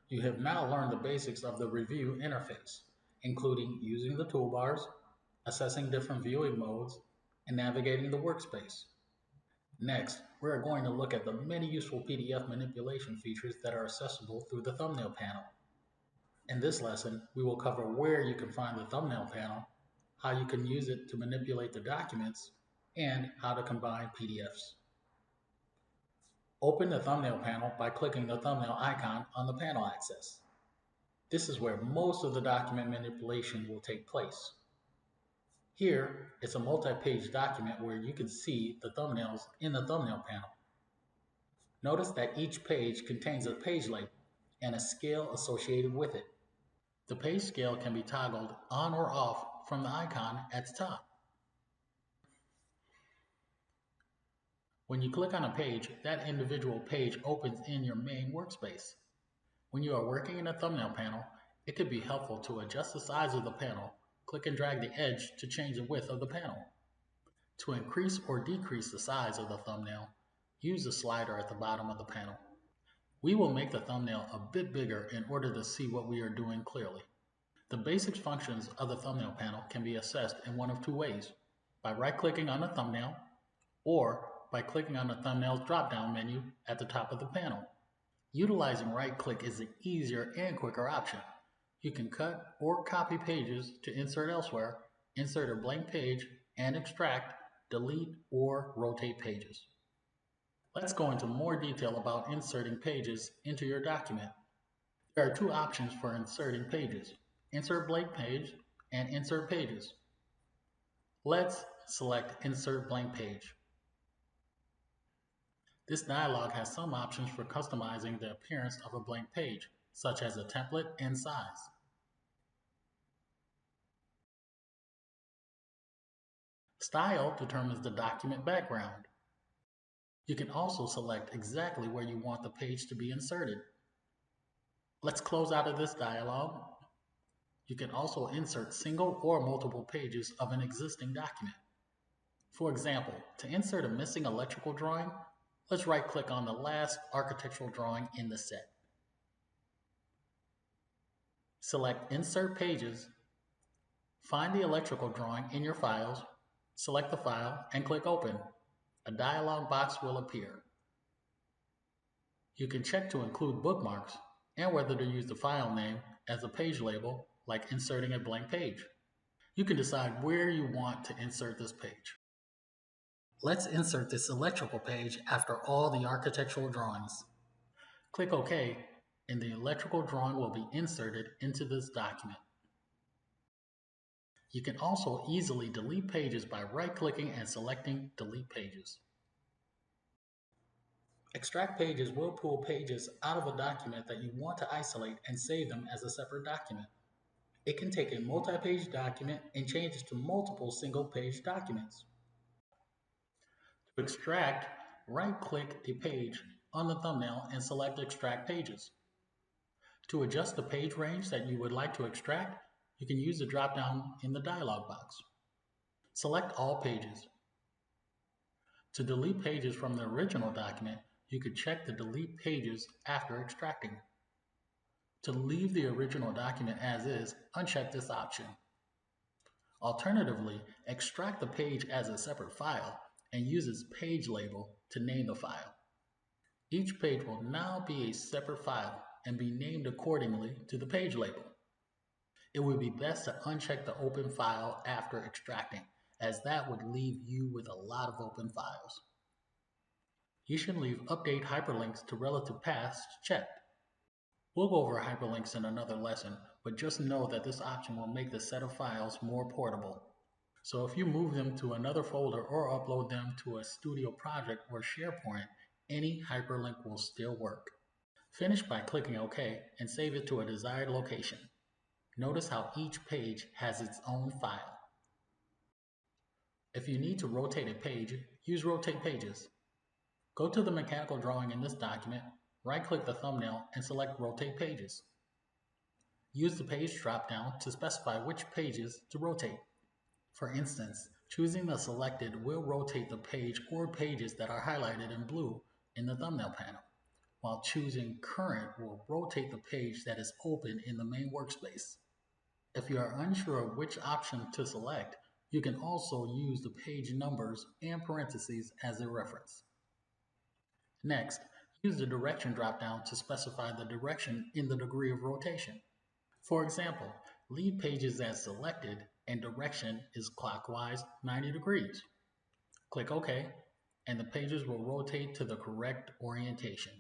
You have now learned the basics of the review interface, including using the toolbars, assessing different viewing modes, and navigating the workspace. Next, we are going to look at the many useful PDF manipulation features that are accessible through the thumbnail panel. In this lesson, we will cover where you can find the thumbnail panel, how you can use it to manipulate the documents, and how to combine PDFs. Open the thumbnail panel by clicking the thumbnail icon on the panel axis. This is where most of the document manipulation will take place. Here, it's a multi-page document where you can see the thumbnails in the thumbnail panel. Notice that each page contains a page label and a scale associated with it. The page scale can be toggled on or off from the icon at the top. When you click on a page, that individual page opens in your main workspace. When you are working in a thumbnail panel, it could be helpful to adjust the size of the panel. Click and drag the edge to change the width of the panel. To increase or decrease the size of the thumbnail, use the slider at the bottom of the panel. We will make the thumbnail a bit bigger in order to see what we are doing clearly. The basic functions of the thumbnail panel can be assessed in one of two ways: by right-clicking on the thumbnail, or by clicking on the thumbnail's drop-down menu at the top of the panel. Utilizing right-click is an easier and quicker option. You can cut or copy pages to insert elsewhere, insert a blank page, and extract, delete, or rotate pages. Let's go into more detail about inserting pages into your document. There are two options for inserting pages: Insert Blank Page and Insert Pages. Let's select Insert Blank Page. This dialog has some options for customizing the appearance of a blank page, such as a template and size. Style determines the document background. You can also select exactly where you want the page to be inserted. Let's close out of this dialog. You can also insert single or multiple pages of an existing document. For example, to insert a missing electrical drawing, let's right-click on the last architectural drawing in the set. Select Insert Pages, find the electrical drawing in your files, select the file, and click Open. A dialog box will appear. You can check to include bookmarks and whether to use the file name as a page label, like inserting a blank page. You can decide where you want to insert this page. Let's insert this electrical page after all the architectural drawings. Click OK, and the electrical drawing will be inserted into this document. You can also easily delete pages by right-clicking and selecting Delete Pages. Extract Pages will pull pages out of a document that you want to isolate and save them as a separate document. It can take a multi-page document and change it to multiple single-page documents. To extract, right-click a page on the thumbnail and select Extract Pages. To adjust the page range that you would like to extract, you can use the drop-down in the dialog box. Select All Pages. To delete pages from the original document, you could check the Delete Pages after extracting. To leave the original document as is, uncheck this option. Alternatively, extract the page as a separate file and use its page label to name the file. Each page will now be a separate file and be named accordingly to the page label. It would be best to uncheck the Open File after extracting, as that would leave you with a lot of open files. You should leave Update Hyperlinks to Relative Paths checked. We'll go over hyperlinks in another lesson, but just know that this option will make the set of files more portable. So if you move them to another folder or upload them to a studio project or SharePoint, any hyperlink will still work. Finish by clicking OK and save it to a desired location. Notice how each page has its own file. If you need to rotate a page, use Rotate Pages. Go to the mechanical drawing in this document, right-click the thumbnail and select Rotate Pages. Use the page drop-down to specify which pages to rotate. For instance, choosing the selected will rotate the page or pages that are highlighted in blue in the thumbnail panel. while choosing Current will rotate the page that is open in the main workspace. If you are unsure of which option to select, you can also use the page numbers and parentheses as a reference. Next, use the direction dropdown to specify the direction in the degree of rotation. For example, leave pages as selected and direction is clockwise 90 degrees. Click OK, and the pages will rotate to the correct orientation.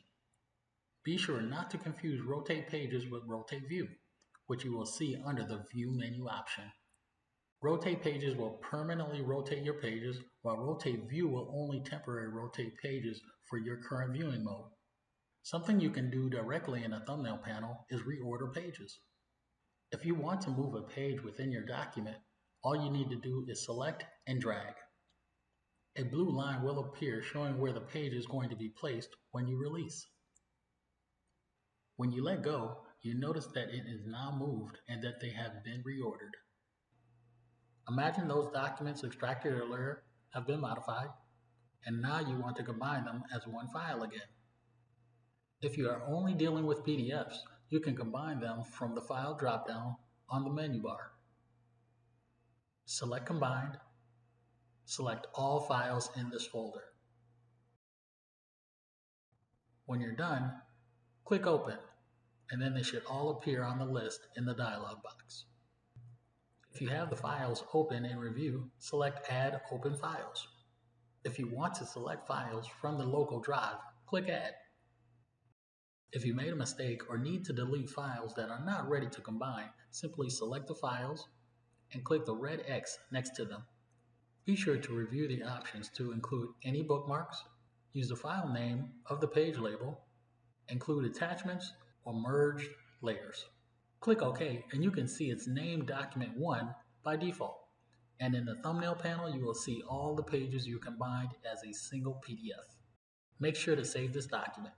Be sure not to confuse Rotate Pages with Rotate View, which you will see under the View menu option. Rotate Pages will permanently rotate your pages, while Rotate View will only temporarily rotate pages for your current viewing mode. Something you can do directly in a thumbnail panel is reorder pages. If you want to move a page within your document, all you need to do is select and drag. A blue line will appear showing where the page is going to be placed when you release. When you let go, you notice that it is now moved and that they have been reordered. Imagine those documents extracted earlier have been modified, and now you want to combine them as one file again. If you are only dealing with PDFs, you can combine them from the File dropdown on the menu bar. Select Combined. Select all files in this folder. When you're done, click Open, and then they should all appear on the list in the dialog box. If you have the files open in Review, select Add Open Files. If you want to select files from the local drive, click Add. If you made a mistake or need to delete files that are not ready to combine, simply select the files and click the red X next to them. Be sure to review the options to include any bookmarks, use the file name of the page label, include attachments, or merged layers. Click OK and you can see it's named Document 1 by default. And in the thumbnail panel, you will see all the pages you combined as a single PDF. Make sure to save this document.